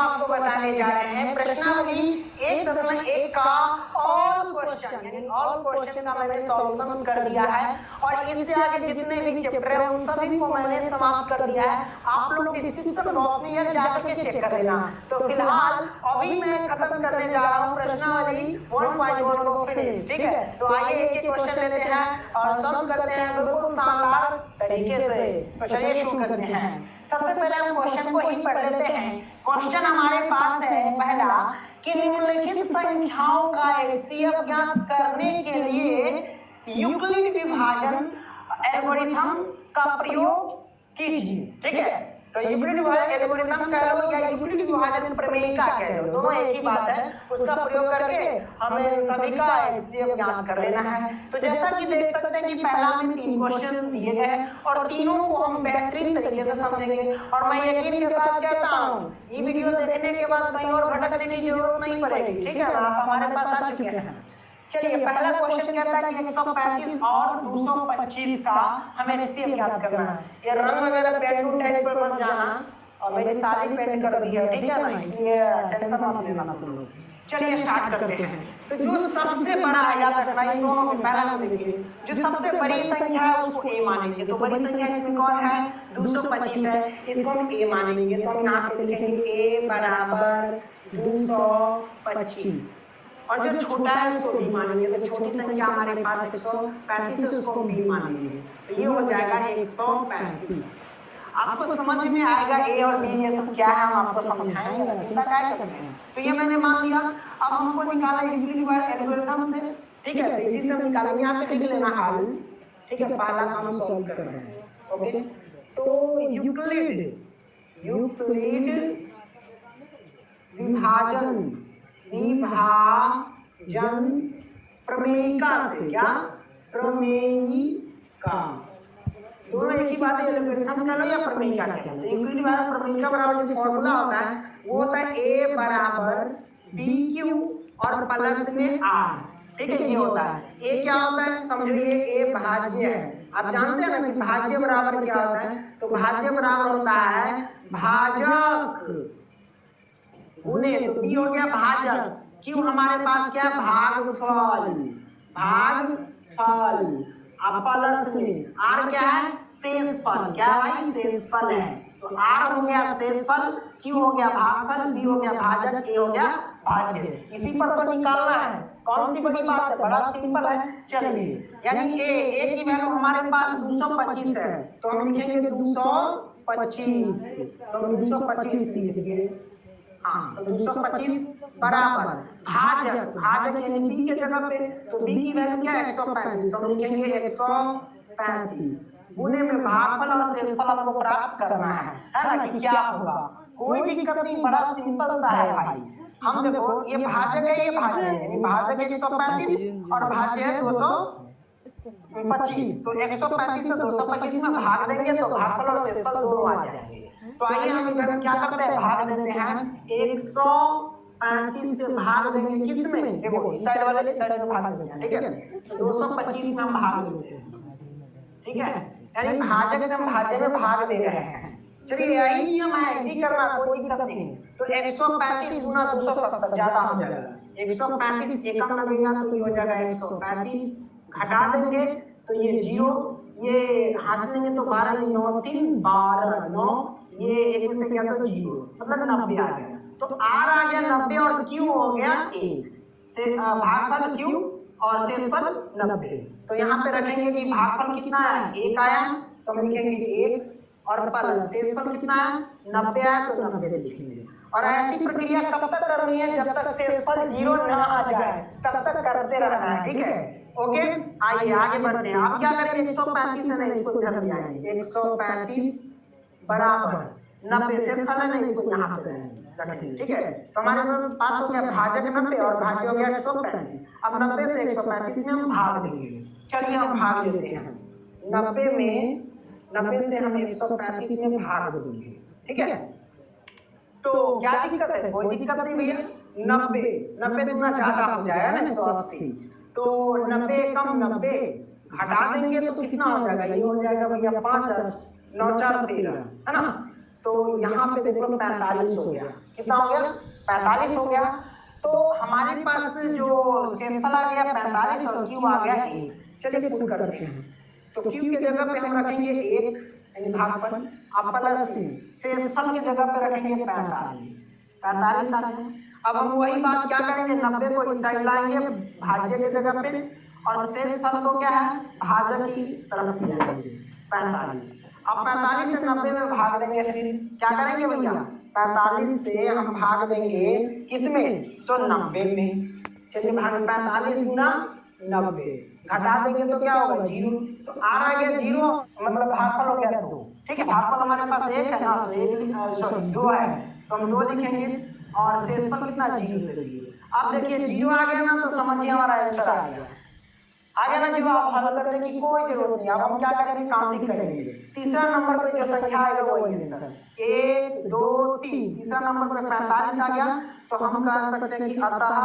आपको बताने जा रहे हैं प्रश्नावली 1.1 का ऑल क्वेश्चन, यानी ऑल क्वेश्चन का मैंने सॉल्यूशन कर दिया है और इससे आगे जितने भी चैप्टर हैं उन सभी को मैंने समाप्त कर दिया है। आप लोग डिस्क्रिप्शन बॉक्स में जाकर के चेक कर लेना। तो फिलहाल अभी मैं खत्म करने जा रहा हूँ प्रश्नावली 1.1 को फिनिश, ठीक है। तो आइए एक एक क्वेश्चन लेते हैं और सॉल्व करते हैं बिल्कुल शानदार तरीके से। तो चलिए शुरू करते हैं। सबसे पहले हम क्वेश्चन को ही पढ़ लेते हैं। क्वेश्चन हमारे पास है पहला कि निम्नलिखित संख्याओं का एचसीएफ ज्ञात करने के लिए यूक्लिड विभाजन एल्गोरिथम का प्रयोग कीजिए, ठीक है। तो यूक्लिड एल्गोरिथम कह लो या यूक्लिड विभाजन प्रमेय कह लो, दोनों एक ही बात है। उसका प्रयोग करके हमें सभी का एचसीएफ ज्ञात कर लेना है। तो जैसा कि देख सकते हैं कि पहला में 3 क्वेश्चन दिए गए हैं और तीनों को हम बेहतरीन तरीके से समझेंगे और मैं यकीन के साथ कहता हूँ ये वीडियो देखने के बाद कहीं और भटकने की जरूरत नहीं पड़ेगी, ठीक है। आप हमारे पास आ चुके हैं। चलिए पहला क्वेश्चन कहता है कि 135 और 225 का हमें एचसीएफ ज्ञात करना है। ये रंग वगैरह पेन टू टेक्स्ट पर मत जाना और मेरी सारी पेन कर दी है, ठीक है ना, इसलिए टेंशन मत लेना तुम लोग। चलिए स्टार्ट करते हैं। तो जो सबसे बड़ा है याद रखना, इन दोनों में पहला में देखिए जो सबसे बड़ी संख्या है उसको ए मानेंगे। तो बड़ी संख्या इसमें कौन है? 225 है, इसको हम ए मानेंगे। तो हम यहाँ पे लिखेंगे ए बराबर 225 और जो छोटा है उसको बी मानेंगे। तो छोटी संख्या हमारे पास 135 है, उसको बी मानेंगे। तो ये हो जाएगा 135। आपको समझ में आएगा ए और बी ये सब क्या है, हम आपको समझाएंगे, चिंता क्या करते हैं। तो ये मैंने मान लिया। अब हमको निकाला यूक्लिड एल्गोरिथम से, ठीक है। तो इसी से निकालेंगे, यहाँ पे लिख लेना हल, ठीक है। पहला काम सॉल्व कर रहे हैं, ओके। तो यूक्लिड विभाजन प्रमेयिका से, क्या प्रमेयिका, दोनों एक ही बात है। एल्गोरिथम कह लो या प्रमेयिका कह लो। यूक्लिड विभाजन प्रमेयिका बराबर जो फार्मूला होता है वो होता है a बराबर bq और प्लस में r, ठीक है। ये होता है a क्या होता है समझिए, a भाज्य है। आप जानते हैं ना कि भाज्य बराबर क्या होता है? तो भाज्य बराबर होता है भाजक गुणे, तो b हो गया भाजक, क्यों हमारे पास क्या भागफल, अब प्लस में r क्या है शेषफल, क्या भाई शेषफल है। तो r हो गया शेषफल, q हो गया भागफल, b हो गया भाजक, a हो गया भाज्य। इसी पर तो निकालना है। कौन सी बड़ी बात है, बड़ा सिंपल है। चलिए यानी a की वैल्यू हमारे पास 225 है, तो हम लिखेंगे 225। तो हम 225 लिखेंगे, हाँ। तो 225 बराबर भाजक यानी b के जगह पे, तो b की वैल्यू क्या है 135, तो हम लिखेंगे 135 गुणे में भागफल और शेषफल हमको प्राप्त करना है ना, कि क्या होगा। कोई दिक्कत नहीं, बड़ा सिंपल सा है भाई। हम देखो ये भाजक है, ये भाज्य है, यानी भाजक 135 और भाज्य है 225। तो 135 से 225 में भाग देंगे तो भागफल और शेषफल दोनों आ जाएंगे। तो आइए हम इधर क्या करते हैं, भाग देते हैं। 135 से भाग देंगे किसमें, देखो इस साइड वाले इस साइड में भाग देते हैं, ठीक है। 225 में हम भाग देते हैं, ठीक है। यानी भाजक से हम भाज्य में भाग दे रहे हैं। चलिए यही नियम है, ऐसे करना, कोई दिक्कत नहीं। तो 135 गुना 270 ज्यादा हो जाएगा। 135 एकम लगेगा तो ये हो जाएगा 135, घटा देंगे तो ये 0, ये हंसेंगे तो 12 9 3 12 9, ये एक में से गया तो 0, मतलब 90 आ गया। तो r आ गया 90 और q हो गया a, से भागफल q और शेषफल 90। तो यहाँ पे रखेंगे कि भागफल कितना है 1 आया, तो हम लिखेंगे 1 और प्लस शेषफल कितना है 90 आया, तो 90 लिखेंगे। और ऐसी प्रक्रिया कब तक करनी है, जब तक शेषफल 0 ना आ जाए तब तक करते रहना है, ठीक है। ओके आइए आगे बढ़ते हैं। आप क्या करेंगे 135 से नहीं, इसको इधर ले आएंगे। 135 बराबर 90 शेषफल है नहीं, इसको यहाँ पे रखेंगे, ठीक है। तो हमारे पास हो गया भाजक 90 और भाज्य हो गया 135। अब 90 से 135 में हम भाग देंगे। चलिए हम भाग लेते हैं। 90 से हम 135 में भाग देंगे, ठीक है। तो क्या दिक्कत है, कोई दिक्कत नहीं भैया। 90 दुना ज्यादा हो जाएगा ना 180, तो 90 कम 90 घटा देंगे तो कितना हो जाएगा, ये हो जाएगा भैया 5 9 4 13, है ना। तो यहाँ पे देख लो 45 हो गया। कितना हो गया? 45 हो गया। तो हमारे पास जो शेषफल आ गया 45 और क्यू आ गया 1। चलिए पुट करते हैं। तो क्यू की जगह पे हम रखेंगे 1 यानी भागफल, अब प्लस शेषफल की जगह पे रखेंगे 45। 45 आ गया। अब हम वही बात क्या करेंगे, 90 को इस साइड लाएंगे भाज्य की जगह पे, और शेषफल को क्या है भाजक की तरफ ले जाएंगे 45। अब 45 से 90 में भाग देंगे, फिर क्या करेंगे भैया 45 से हम भाग देंगे किसमें, तो 90 में। चलिए भाग 45 गुना 90 घटा देंगे तो क्या होगा 0। तो आ रहा है 0 मतलब भागफल हो गया 2। ठीक है, भागफल हमारे पास 1 है ना, तो 2 है तो हम 2 लिखेंगे और शेषफल कितना 0। अब देखिए 0 आ गया ना, तो समझिए हमारा आंसर आ गया। आगे ना जो आप हल करने की कोई जरूरत नहीं। अब हम क्या करेंगे काउंटिंग करेंगे। तीसरा नंबर पे जो संख्या आएगा वही आंसर 1 2 3। तीसरा नंबर पे 45 आ गया, तो हम कह सकते हैं कि अतः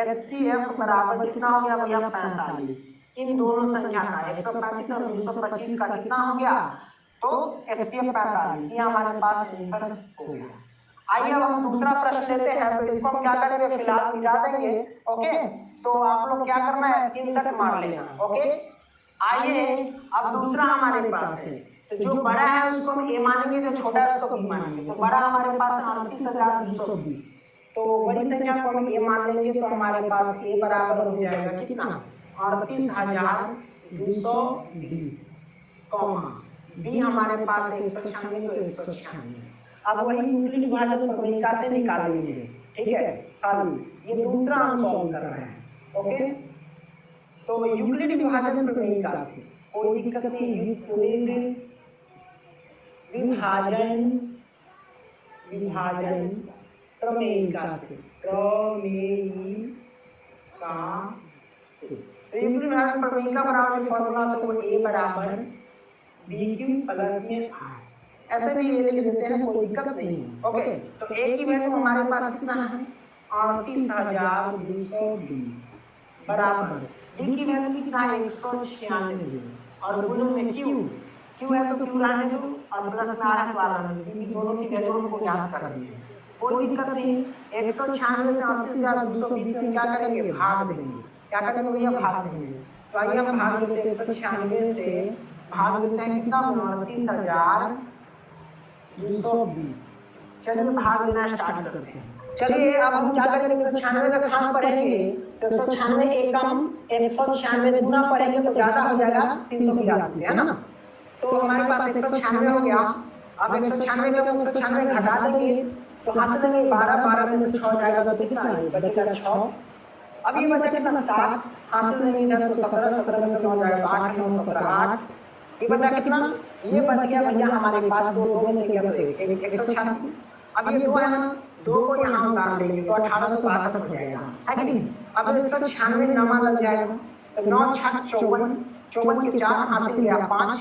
HCF बराबर कितना हो गया भैया 45। इन दोनों संख्या का 135 और 225 का कितना हो गया, तो HCF 45। ये हमारे पास आंसर हो गया। आइए अब हम दूसरा प्रश्न लेते हैं। तो इसको हम क्या करेंगे फिलहाल मिटा देंगे। ओके, तो आप लोग क्या करना है स्क्रीनशॉट मार लेना। ओके, आइए अब दूसरा हमारे पास है। तो जो बड़ा है उसको हम ए मानेंगे, जो छोटा है उसको बी मानेंगे। तो बड़ा हमारे पास 38,220, तो बड़ी संख्या को हम ए मान लेंगे। तो हमारे पास ए बराबर हो जाएगा कितना 38,220, बी हमारे पास 196 तो 196। अब वही यूक्लिड विभाजन प्रमेयिका से निकालेंगे। ठीक है, खाली ये दूसरा हम सॉल्व कर रहे हैं। ओके, तो यूक्लिड विभाजन प्रमेयिका से कोई दिक्कत नहीं। यूक्लिड विभाजन प्रमेयिका से तो यूक्लिड विभाजन प्रमेयिका बराबर फॉर्मूला तो a बराबर bq प्लस में r। ऐसे भी ये लिख देते हैं, कोई दिक्कत नहीं है। ओके, तो a की वैल्यू हमारे पास कितना है 38,220 बराबर b की वैल्यू कितना है 196 और गुणन में q है तो q रहने दो और प्लस में r है तो r रहने दो। इन दोनों की वैल्यू हमको याद करनी है, कोई दिक्कत नहीं। 196 से 38,220 में क्या करेंगे भाग देंगे। क्या करेंगे भैया भाग देंगे। तो आइए हम भाग देते हैं 196 से भाग देते हैं कितना 38,220। चलिए भाग देना स्टार्ट करते हैं। चलिए अब हम क्या करेंगे 196 का घात पढ़ेंगे तो 196 एक कम 196 गुना पढ़ेंगे तो ज्यादा हो जाएगा 382 है ना। तो हमारे पास 196 हो गया। अब 196 में हम 196 घटा देंगे तो हाथ से 12 में से 6 जाएगा तो कितना बचेगा 6। अब ये बचा कितना 7, हाथ से नहीं इधर तो 17 में से 9 जाएगा 8 9 17 8। ये बचा कितना, ये बच गया भैया हमारे पास दो में से गया तो 186। अब ये 2 है ना, 2 को यहाँ हम काट लेंगे तो 1862 हो जाएगा है कि नहीं। अब 196 नमा लग जाएगा तो 9 6 54, 54 के 4 हासिल गया 5,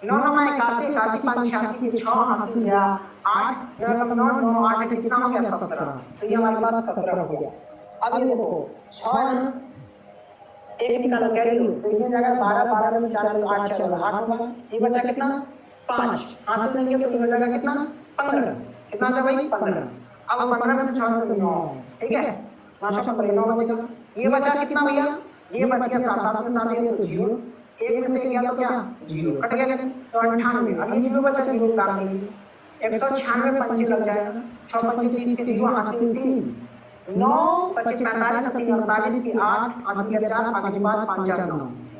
9 9 81, 81 5 86 के 6 हासिल गया 8, 9 9 9 8 के कितना हो गया 17। तो ये हमारे पास 17 हो गया। अब ये देखो 6 है ना, एक निकाल के लो तो इसमें जाएगा 12 12 में 4 8 4 8 होगा। ये बचा कितना 5, हाथ से लेंगे तो बचेगा कितना 15। कितना था भाई 15। अब 15 में से 6 तो 9, ठीक है 9 से 9 बचेगा। ये बचा कितना भैया, ये बच गया 7 में 7 तो 0, 1 में से गया तो क्या 0 कट गया तो 98। अब ये 0 बचा 0 काट लेंगे 196 में 5 लग जाएगा 6 5 30 के 2 हासिल 3, 9 25 45 48 की 8 80 के 4 5 5 5 4 9।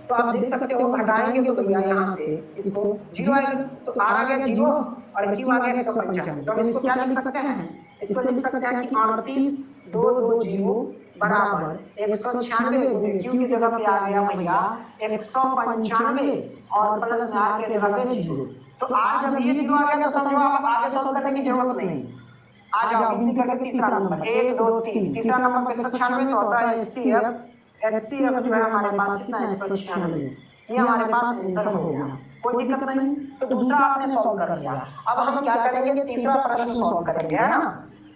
तो आप देख सकते हो घटाएंगे तो भैया यहाँ से इसको 0 आएगा तो r आ गया 0 और q आ गया 195। तो हम इसको क्या लिख सकते हैं, इसको लिख सकते हैं कि 38 2 2 0 बराबर 196 गुणे q की जगह पे आ गया भैया 195 और प्लस r के जगह पे 0। तो r जब ये 0 आ गया तो समझो आप आगे सॉल्व करने की जरूरत नहीं। आ जाओ गिनती करके तीसरा नंबर 1 2 3, तीसरा नंबर 196 तो होता है HCF जो है हमारे पास कितना है 196। ये हमारे पास आंसर हो गया, कोई दिक्कत नहीं। तो दूसरा आपने सॉल्व कर लिया। अब हम क्या करेंगे तीसरा प्रश्न सॉल्व करेंगे है ना।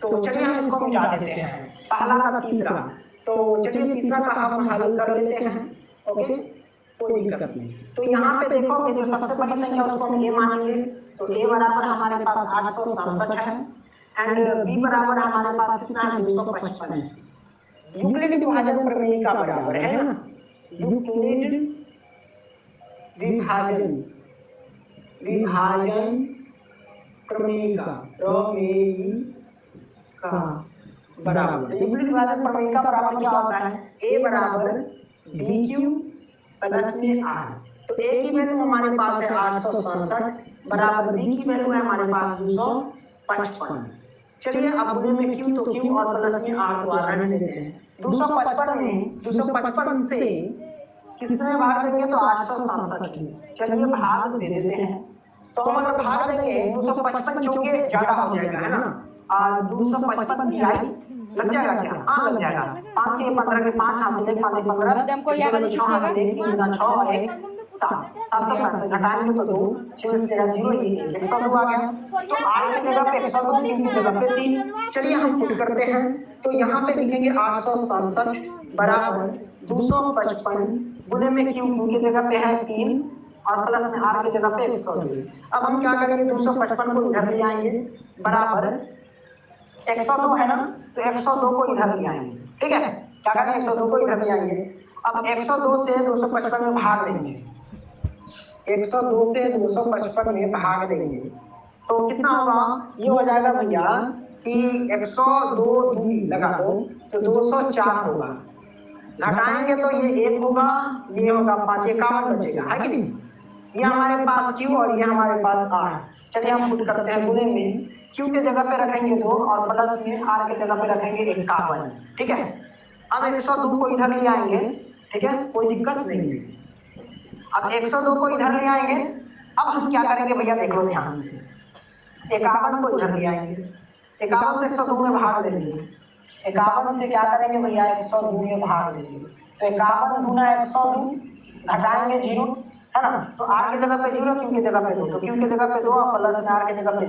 तो चलिए हम इसको मिटा देते हैं पहला का तीसरा। तो चलिए तीसरा का हम हल कर लेते हैं। ओके, कोई दिक्कत नहीं। तो यहाँ पे देखो कि जो सबसे बड़ी संख्या उसको हम a मानेंगे, तो a बराबर हमारे पास 867 है एंड b बराबर हमारे पास कितना है 255 है। यूक्लिड विभाजन प्रमेय का बराबर है ना, यूक्लिड विभाजन प्रमेय का बराबर। यूक्लिड विभाजन प्रमेय का बराबर क्या होता है, a बराबर bq प्लस में r। तो a की वैल्यू हमारे पास है 867 बराबर b की वैल्यू है हमारे पास 255। चलिए अब गुणे में q तो q और प्लस में r को r रहने देते हैं। 255 से किसमें भाग देंगे तो 867 में। चलिए भाग दे देते हैं। तो हम अगर भाग देंगे 255 चौके ज्यादा हो जाएगा है ना, और 255 तिहाई लग जाएगा क्या, हाँ लग जाएगा। 5 के 15 के 5 हाथ से 5 15 हमको याद है 6 हाथ से 3 6 और 1 7 7 घटाएंगे तो 2 6 से 0 102 आ गया। तो r की जगह पे 102 की जगह पे 3। चलिए हम पुट करते हैं, तो यहाँ पे लिखेंगे 867 बराबर 255 गुणे में q की जगह पे है 3 और प्लस में r की जगह पे 102। अब हम क्या करेंगे 255 को इधर ले आएंगे बराबर 102 है ना, तो 102 को इधर ले आएंगे। ठीक है, क्या करेंगे 102 को इधर ले आएंगे। अब 102 से 255 में भाग देंगे, 102 से 255 में भाग देंगे तो कितना होगा, ये हो जाएगा भैया कि 102 लगा दो तो 204 होगा। घटाएंगे तो ये 1 होगा, ये होगा 5 51 बचेगा है कि नहीं। ये हमारे पास q और ये हमारे पास r। चलिए हम पुट करते हैं, गुणे में q के जगह पे रखेंगे 2 और प्लस में r के जगह पे रखेंगे 51। ठीक है, अब 102 को इधर ले आएंगे। ठीक है, कोई दिक्कत नहीं है। अब 102 को इधर ले आएंगे। अब हम क्या करेंगे भैया देख लो ध्यान से, 51 को इधर ले आएंगे, 51 से 102 में भाग देंगे। 51 से क्या करेंगे भैया 102 में भाग देंगे, तो 51 दूना 102 घटाएंगे 0 है ना, तो r की जगह पे 0 q की जगह पे 2, तो q की जगह पे 2 और प्लस r की जगह पे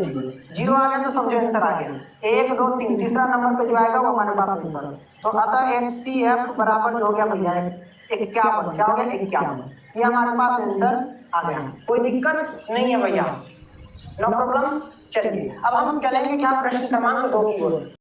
0 आ गया। तो समझो आंसर आ गया 1 2 3, तीसरा नंबर पे जो आएगा वो हमारे पास आंसर। तो अतः HCF बराबर हो गया भैया 51। क्या हो गया 51, ये हमारे पास आंसर आ गया। कोई दिक्कत नहीं है भैया, नो प्रॉब्लम। चलिए अब हम चलेंगे क्या प्रश्न क्रमांक 2 की ओर।